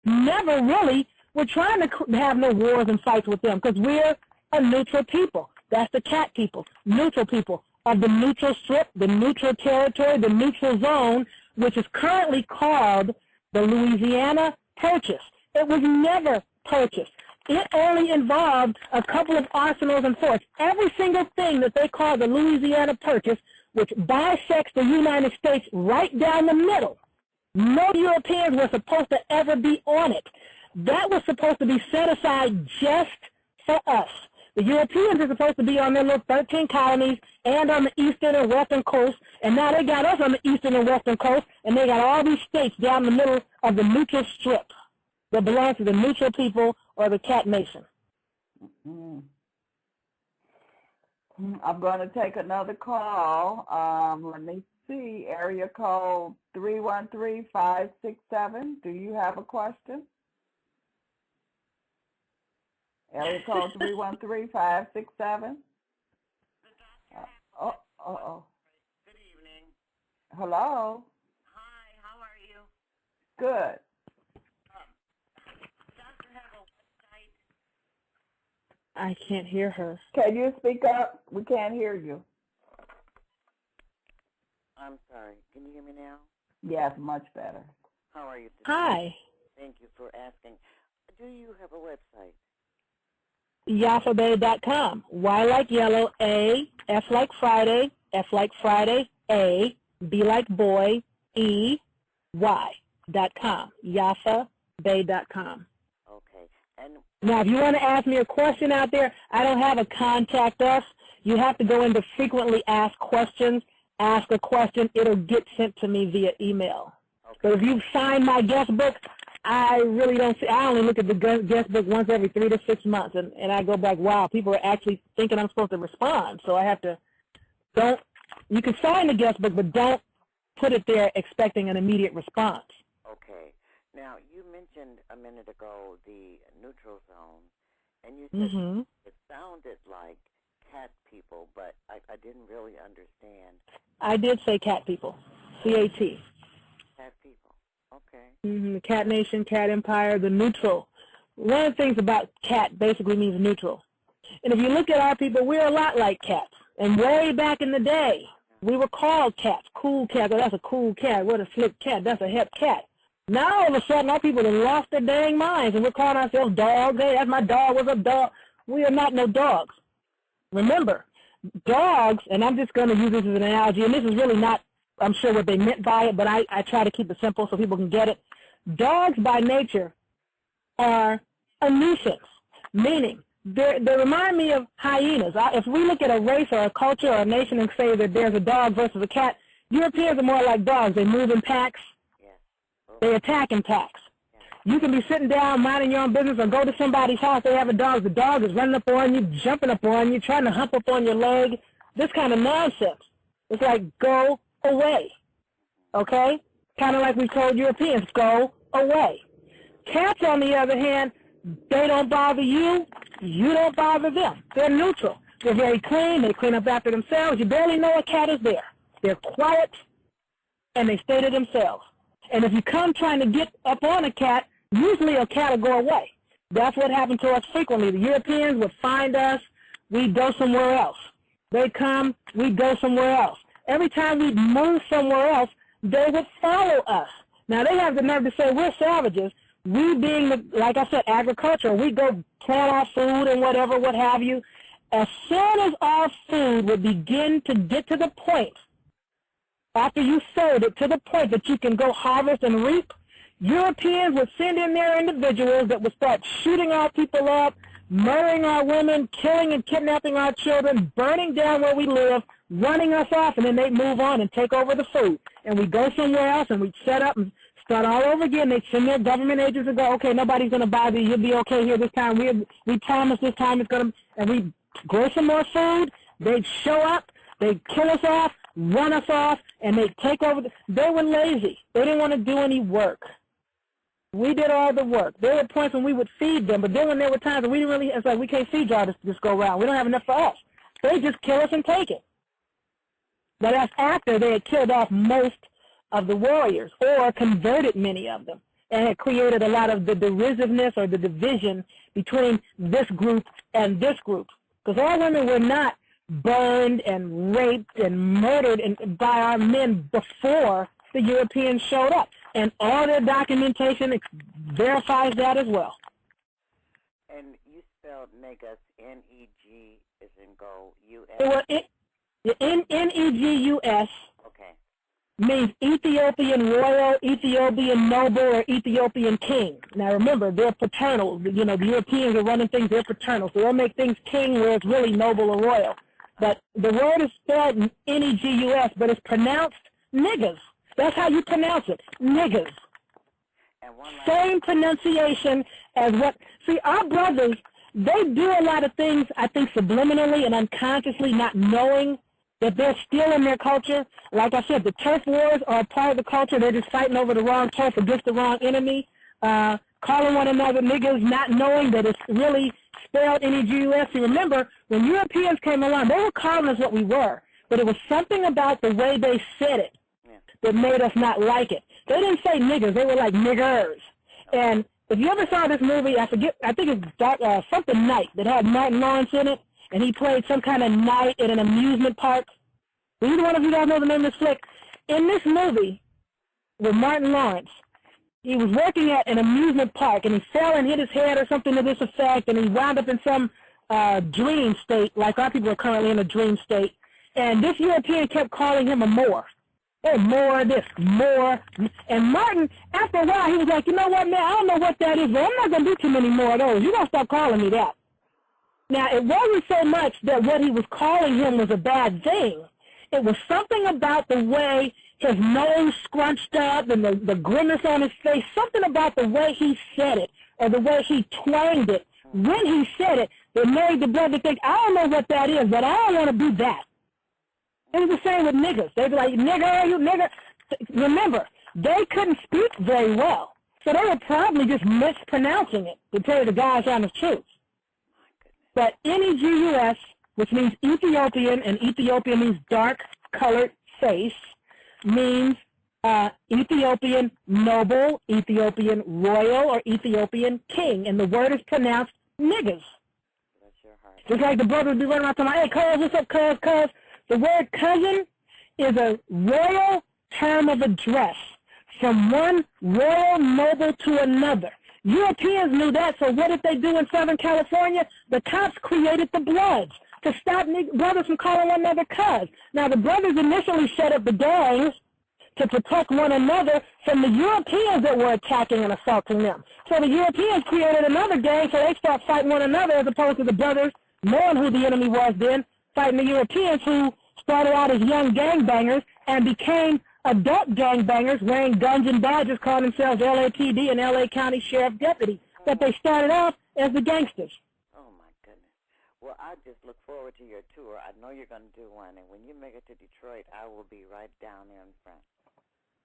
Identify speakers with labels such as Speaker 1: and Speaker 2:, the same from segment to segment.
Speaker 1: never really were trying to have no wars and fights with them because we're a neutral people. That's the cat people, neutral people of the neutral strip, the neutral territory, the neutral zone, which is currently called the Louisiana Purchase. It was never purchased. It only involved a couple of arsenals and forts. Every single thing that they call the Louisiana Purchase, which bisects the United States right down the middle, no Europeans were supposed to ever be on it. That was supposed to be set aside just for us. The Europeans are supposed to be on their little 13 colonies and on the eastern and western coast, and now they got us on the eastern and western coast, and they got all these states down the middle of the neutral strip that belongs to the neutral people or the cat nation.
Speaker 2: Mm-hmm. I'm going to take another call. Let me see. Area code 313-567. Do you have a question? Area code 313-567. Uh-oh.
Speaker 3: Good evening.
Speaker 2: Hello.
Speaker 3: Hi, how are you?
Speaker 2: Good.
Speaker 3: Does it have a website?
Speaker 1: I can't hear her.
Speaker 2: Can you speak up? We can't hear you.
Speaker 3: I'm sorry. Can you hear me now?
Speaker 2: Yes, much better.
Speaker 3: How are you today?
Speaker 1: Hi.
Speaker 3: Thank you for asking. Do you have a website?
Speaker 1: YaffaBey.com. Y like yellow, A, F like Friday, F like Friday, A, B like boy, E, Y.com. YaffaBey.com.
Speaker 3: Okay. And
Speaker 1: Now, if you want to ask me a question out there, I don't have a contact us. You have to go into frequently asked questions, ask a question. It'll get sent to me via email.
Speaker 3: okay.
Speaker 1: But if you sign my guest book, I really don't see. I only look at the guest book once every 3 to 6 months, and I go back, wow, people are actually thinking I'm supposed to respond. So I have to, you can sign the guest book, but don't put it there expecting an immediate response.
Speaker 3: Okay. Now, you mentioned a minute ago the neutral zone, and you said it sounded like cat people, but I didn't really understand.
Speaker 1: I did say cat people, C-A-T.
Speaker 3: Cat people. Okay.
Speaker 1: The cat nation, cat empire, the neutral. One of the things about cat basically means neutral. And if you look at our people, we're a lot like cats. And way back in the day, we were called cats. Cool cat. Oh, that's a cool cat. What a slick cat. That's a hip cat. Now, all of a sudden, our people have lost their dang minds, and we're calling ourselves dogs. Hey, that's my dog. What's up, dog? We are not no dogs. Remember, dogs, and I'm just going to use this as an analogy, and this is really not, I'm sure, what they meant by it, but I try to keep it simple so people can get it. Dogs, by nature, are a nuisance, meaning they remind me of hyenas. If we look at a race or a culture or a nation and say that there's a dog versus a cat, Europeans are more like dogs. They move in packs. They attack in packs. You can be sitting down minding your own business or go to somebody's house, they have a dog. The dog is running up on you, jumping up on you, trying to hump up on your leg. This kind of nonsense. It's like, go away. Okay? Kind of like we told Europeans, go away. Cats, on the other hand, they don't bother you. You don't bother them. They're neutral. They're very clean. They clean up after themselves. You barely know a cat is there. They're quiet, and they stay to themselves. And if you come trying to get up on a cat, usually a cat will go away. That's what happened to us frequently. The Europeans would find us, we'd go somewhere else. They'd come, we'd go somewhere else. Every time we'd move somewhere else, they would follow us. Now, they have the nerve to say we're savages. We being, like I said, agriculture, we go plant our food and whatever, what have you. As soon as our food would begin to get to the point, after you sowed it to the point that you can go harvest and reap, Europeans would send in their individuals that would start shooting our people up, murdering our women, killing and kidnapping our children, burning down where we live, running us off, and then they'd move on and take over the food. And we'd go somewhere else, and we'd set up and start all over again. They'd send their government agents and go, okay, nobody's going to bother you. You'll be okay here this time. We promise this time it's going to, and we'd grow some more food. They'd show up. They'd kill us off, run us off, and they'd take over. They were lazy. They didn't want to do any work. We did all the work. There were points when we would feed them, but then when there were times when we didn't really, it's like we can't feed y'all this go around. We don't have enough for us. They just kill us and take it. But that's after they had killed off most of the warriors or converted many of them. and it created a lot of the derisiveness or the division between this group and this group. Because our women were not burned and raped and murdered by our men before the Europeans showed up. And all their documentation verifies that as well.
Speaker 3: And you spelled negus, N-E-G as in go, U-S?
Speaker 1: Well, N-E-G-U-S
Speaker 3: okay.
Speaker 1: means Ethiopian royal, Ethiopian noble, or Ethiopian king. Now remember, they're paternal. You know, the Europeans are running things, they're paternal. So they'll make things king where it's really noble or royal. But the word is spelled N-E-G-U-S, but it's pronounced niggas. That's how you pronounce it, niggas. Same pronunciation as what, see, our brothers, they do a lot of things, I think, subliminally and unconsciously, not knowing that they're still in their culture. Like I said, the turf wars are a part of the culture. They're just fighting over the wrong turf against the wrong enemy, calling one another niggas, not knowing that it's really spelled N-E-G-U-S. See, remember, when Europeans came along, they were calling us what we were, but it was something about the way they said it that made us not like it. They didn't say niggers. They were like niggers. And if you ever saw this movie, I forget, I think it's something Night that had Martin Lawrence in it, and he played some kind of knight at an amusement park. Do either one of you guys know the name of this flick? In this movie with Martin Lawrence, he was working at an amusement park, and he fell and hit his head or something to this effect, and he wound up in some dream state, like our people are currently in a dream state. And this European kept calling him a Moor. Oh, more of this, more. And Martin, after a while, he was like, you know what, man, I don't know what that is, but I'm not going to do too many more of those. You're going to stop calling me that. Now, it wasn't so much that what he was calling him was a bad thing. It was something about the way his nose scrunched up and the grimace on his face, something about the way he said it or the way he twanged it when he said it that made the brother think, I don't know what that is, but I don't want to be that. It was the same with niggers. They'd be like, nigger, you nigger. Remember, they couldn't speak very well, so they were probably just mispronouncing it, to tell you the God's honest truth. But N-E-G-U-S, which means Ethiopian, and Ethiopian means dark-colored face, means Ethiopian noble, Ethiopian royal, or Ethiopian king, and the word is pronounced niggers. Just like the brother would be running around talking, hey, cuz, what's up, cuz? The word cousin is a royal term of address from one royal noble to another. Europeans knew that, so what did they do in Southern California? The cops created the Bloods to stop brothers from calling one another cuz. Now, the brothers initially set up the gangs to protect one another from the Europeans that were attacking and assaulting them. So the Europeans created another gang, so they start fighting one another as opposed to the brothers, knowing who the enemy was then, fighting the Europeans who started out as young gangbangers and became adult gangbangers wearing guns and badges, calling themselves LAPD and LA County Sheriff Deputy. But they started off as the gangsters.
Speaker 3: Oh, my goodness. Well, I just look forward to your tour. I know you're going to do one, and when you make it to Detroit, I will be right down there in front.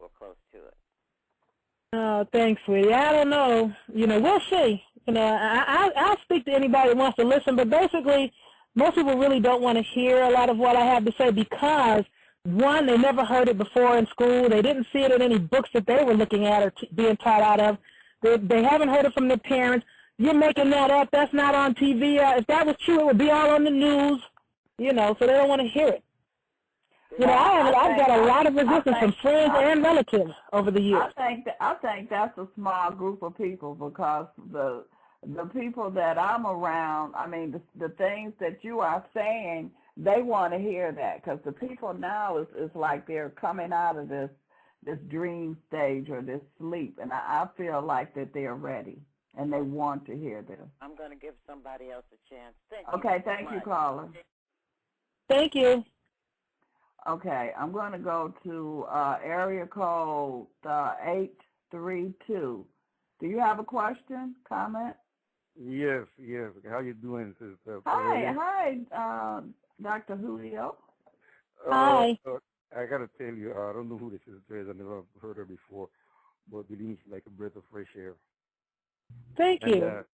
Speaker 3: We're close to it.
Speaker 1: Oh, thanks, sweetie. I don't know. You know, we'll see. You know, I'll speak to anybody who wants to listen, but basically, most people really don't want to hear a lot of what I have to say because, one, they never heard it before in school. They didn't see it in any books that they were looking at or being taught out of. They haven't heard it from their parents. You're making that up. That's not on TV. If that was true, it would be all on the news. You know, so they don't want to hear it. You know, I've got a lot of resistance from friends and relatives over the years.
Speaker 2: I think that's a small group of people because the people that I'm around, I mean, the things that you are saying, they want to hear that because the people now is like they're coming out of this dream stage or this sleep, and I feel like that they're ready and they want to hear this.
Speaker 3: I'm going to give somebody else a chance.
Speaker 2: Thank you, caller.
Speaker 1: Thank you.
Speaker 2: Okay, I'm going to go to area code 832. Do you have a question, comment?
Speaker 4: Yes. How you doing, sister?
Speaker 2: Hi, Dr. Julio.
Speaker 1: Hi.
Speaker 4: I got to tell you, I don't know who this sister is. I never heard her before, but believe me, she's like a breath of fresh air.
Speaker 1: Thank you.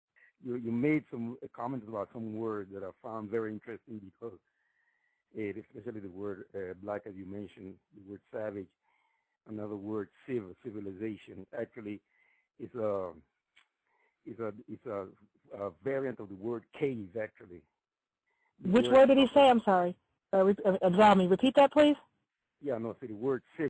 Speaker 4: You made some comments about some words that I found very interesting because especially the word black, as you mentioned, the word savage, another word civilization. Actually, is a variant of the word cave, actually.
Speaker 1: Which word did he say? I'm sorry. Absolve me. Repeat that, please.
Speaker 4: Yeah, no, so the word